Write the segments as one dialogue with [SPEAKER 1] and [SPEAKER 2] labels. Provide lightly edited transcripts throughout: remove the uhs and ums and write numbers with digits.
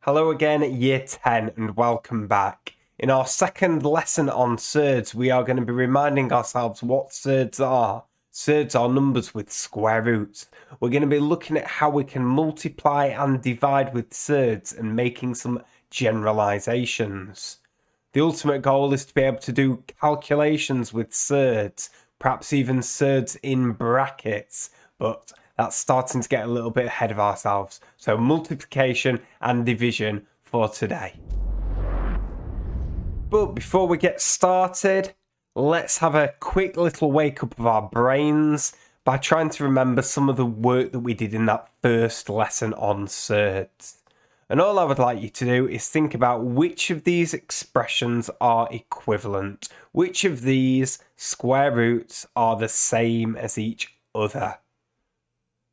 [SPEAKER 1] Hello again, Year 10, and welcome back. In our second lesson on surds, we are going to be reminding ourselves what surds are. Surds are numbers with square roots. We're going to be looking at how we can multiply and divide with surds and making some generalizations. The ultimate goal is to be able to do calculations with surds, perhaps even surds in brackets, but that's starting to get a little bit ahead of ourselves. So multiplication and division for today. But before we get started, let's have a quick little wake up of our brains by trying to remember some of the work that we did in that first lesson on surds. And all I would like you to do is think about which of these expressions are equivalent. Which of these square roots are the same as each other?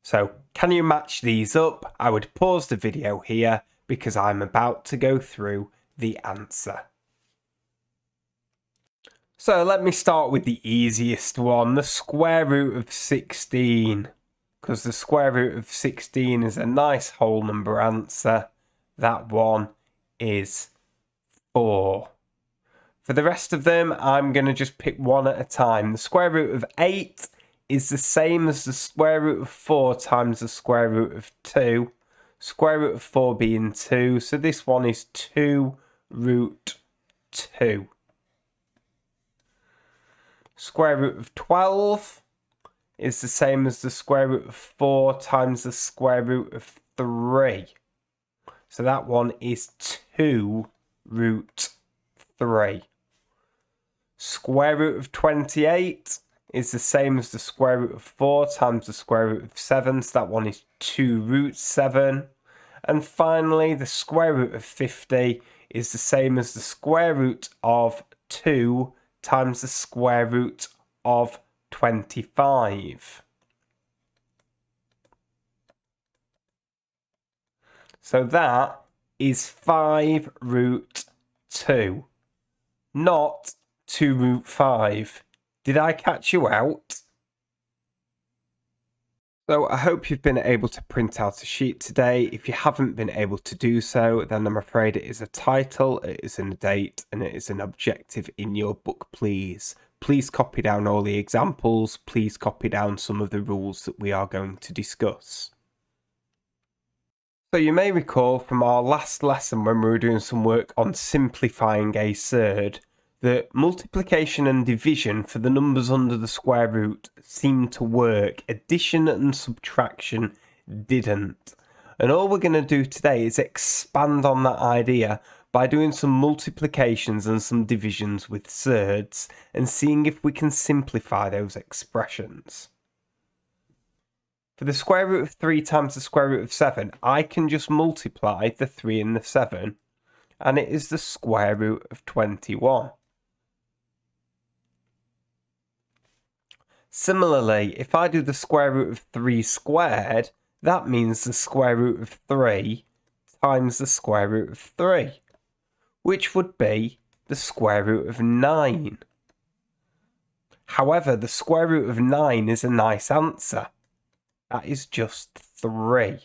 [SPEAKER 1] So, can you match these up? I would pause the video here because I'm about to go through the answer. So let me start with the easiest one, the square root of 16. Because the square root of 16 is a nice whole number answer. That one is 4. For the rest of them, I'm going to just pick one at a time. The square root of 8 is the same as the square root of 4 times the square root of 2. Square root of 4 being 2, so this one is 2 root 2. Square root of 12 is the same as the square root of 4 times the square root of 3. So that one is 2 root 3. Square root of 28 is the same as the square root of 4 times the square root of 7. So that one is 2 root 7. And finally, the square root of 50 is the same as the square root of 2 times the square root of 25. So that is 5 root 2, not 2 root 5. Did I catch you out? So I hope you've been able to print out a sheet today. If you haven't been able to do so, then I'm afraid it is a title, it is a date, and it is an objective in your book, please. Please copy down all the examples. Please copy down some of the rules that we are going to discuss. So you may recall from our last lesson when we were doing some work on simplifying a surd, that multiplication and division for the numbers under the square root seemed to work. Addition and subtraction didn't. And all we're going to do today is expand on that idea by doing some multiplications and some divisions with surds and seeing if we can simplify those expressions. For the square root of 3 times the square root of 7, I can just multiply the 3 and the 7, and it is the square root of 21. Similarly, if I do the square root of 3 squared, that means the square root of 3 times the square root of 3, which would be the square root of 9. However, the square root of 9 is a nice answer. That is just 3.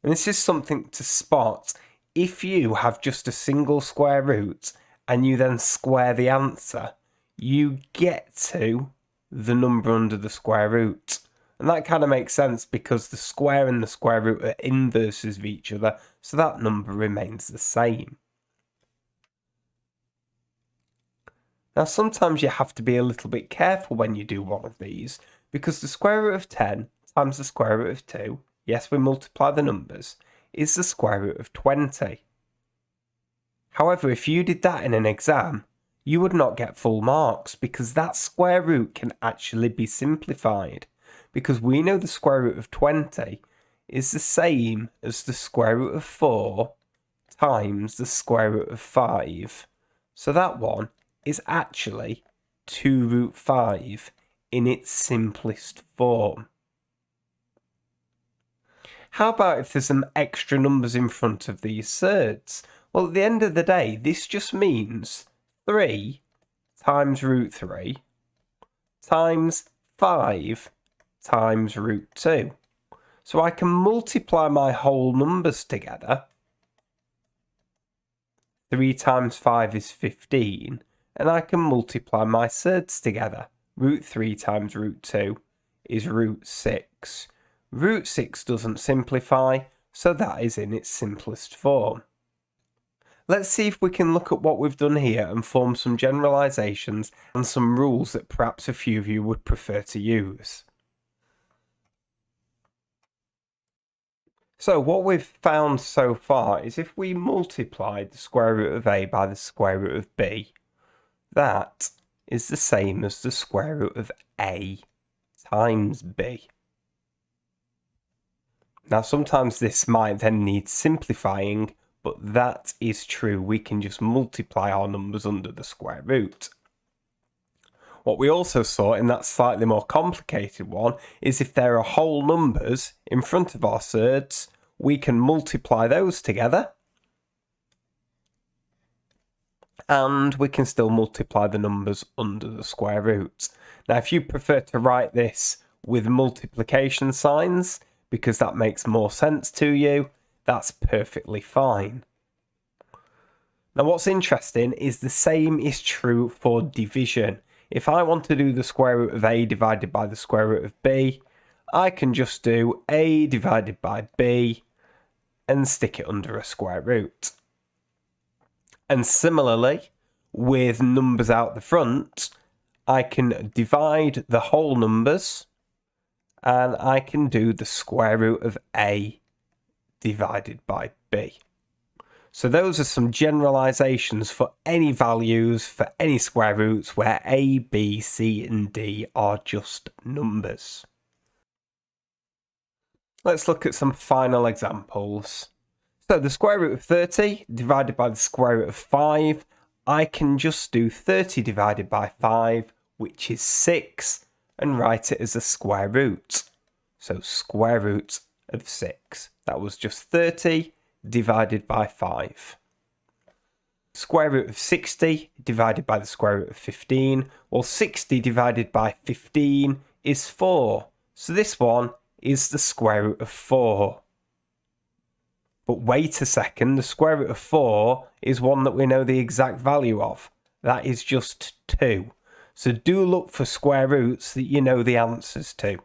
[SPEAKER 1] And this is something to spot. If you have just a single square root and you then square the answer, you get to the number under the square root. And that kind of makes sense because the square and the square root are inverses of each other, so that number remains the same. Now sometimes you have to be a little bit careful when you do one of these, because the square root of 10 times the square root of 2, yes, we multiply the numbers, is the square root of 20. However, if you did that in an exam, you would not get full marks because that square root can actually be simplified, because we know the square root of 20 is the same as the square root of 4 times the square root of 5. So that one is actually 2 root 5 in its simplest form. How about if there's some extra numbers in front of these surds? Well, at the end of the day, this just means 3 times root 3 times 5 times root 2. So I can multiply my whole numbers together 3 times 5 is 15, and I can multiply my surds together. Root 3 times root 2 is root 6. Root 6 doesn't simplify, so that is in its simplest form. Let's see if we can look at what we've done here and form some generalizations and some rules that perhaps a few of you would prefer to use. So what we've found so far is if we multiply the square root of a by the square root of b, that is the same as the square root of a times b. Now sometimes this might then need simplifying, but that is true. We can just multiply our numbers under the square root. What we also saw in that slightly more complicated one is if there are whole numbers in front of our surds, we can multiply those together, and we can still multiply the numbers under the square root. Now, if you prefer to write this with multiplication signs, because that makes more sense to you, that's perfectly fine. Now, what's interesting is the same is true for division. If I want to do the square root of a divided by the square root of b, I can just do a divided by b and stick it under a square root. And similarly, with numbers out the front, I can divide the whole numbers and I can do the square root of a divided by b. So those are some generalizations for any values for any square roots where a, b, c and d are just numbers. Let's look at some final examples. So the square root of 30 divided by the square root of 5, I can just do 30 divided by 5, which is 6, and write it as a square root. So square root of 6. That was just 30 divided by 5. Square root of 60 divided by the square root of 15. Well, 60 divided by 15 is 4. So this one is the square root of 4. But wait a second, the square root of 4 is one that we know the exact value of. That is just 2. So do look for square roots that you know the answers to.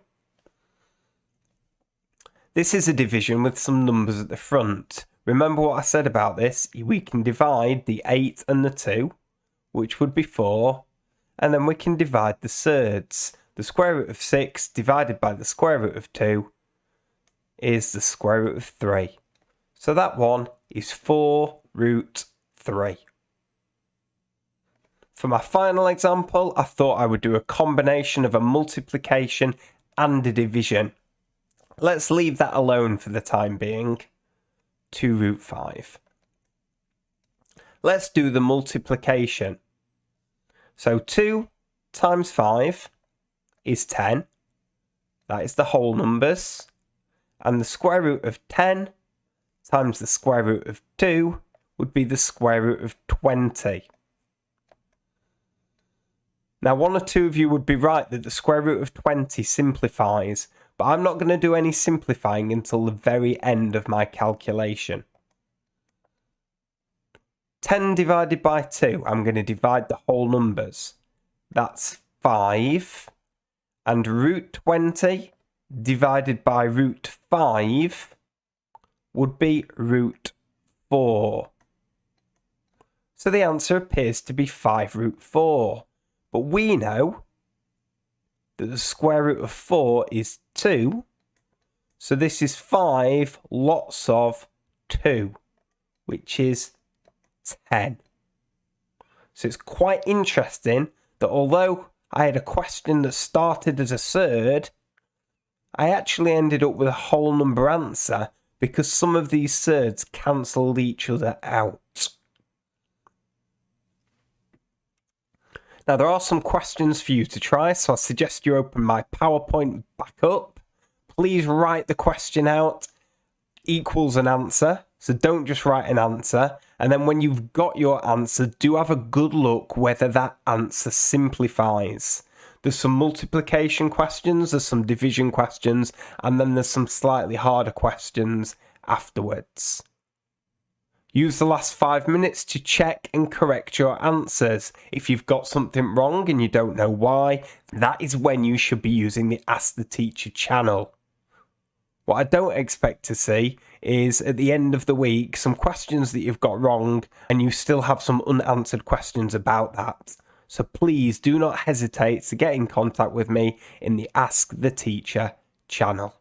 [SPEAKER 1] This is a division with some numbers at the front. Remember what I said about this? We can divide the 8 and the 2, which would be 4, and then we can divide the surds. The square root of 6 divided by the square root of 2 is the square root of 3. So that one is 4 root 3. For my final example, I thought I would do a combination of a multiplication and a division. Let's leave that alone for the time being. 2 root 5. Let's do the multiplication. So 2 times 5 is 10. That is the whole numbers. And the square root of 10 times the square root of 2 would be the square root of 20. Now, one or two of you would be right that the square root of 20 simplifies, but I'm not going to do any simplifying until the very end of my calculation. 10 divided by 2, I'm going to divide the whole numbers. That's 5. And root 20 divided by root 5 would be root 4. So the answer appears to be 5 root 4. But we know that the square root of 4 is 2. So this is 5 lots of 2, which is 10. So it's quite interesting that although I had a question that started as a surd, I actually ended up with a whole number answer because some of these surds cancelled each other out. Now, there are some questions for you to try, so I suggest you open my PowerPoint back up. Please write the question out equals an answer, so don't just write an answer. And then when you've got your answer, do have a good look whether that answer simplifies. There's some multiplication questions, there's some division questions, and then there's some slightly harder questions afterwards. Use the last 5 minutes to check and correct your answers. If you've got something wrong and you don't know why, that is when you should be using the Ask the Teacher channel. What I don't expect to see is at the end of the week some questions that you've got wrong and you still have some unanswered questions about that. So please do not hesitate to get in contact with me in the Ask the Teacher channel.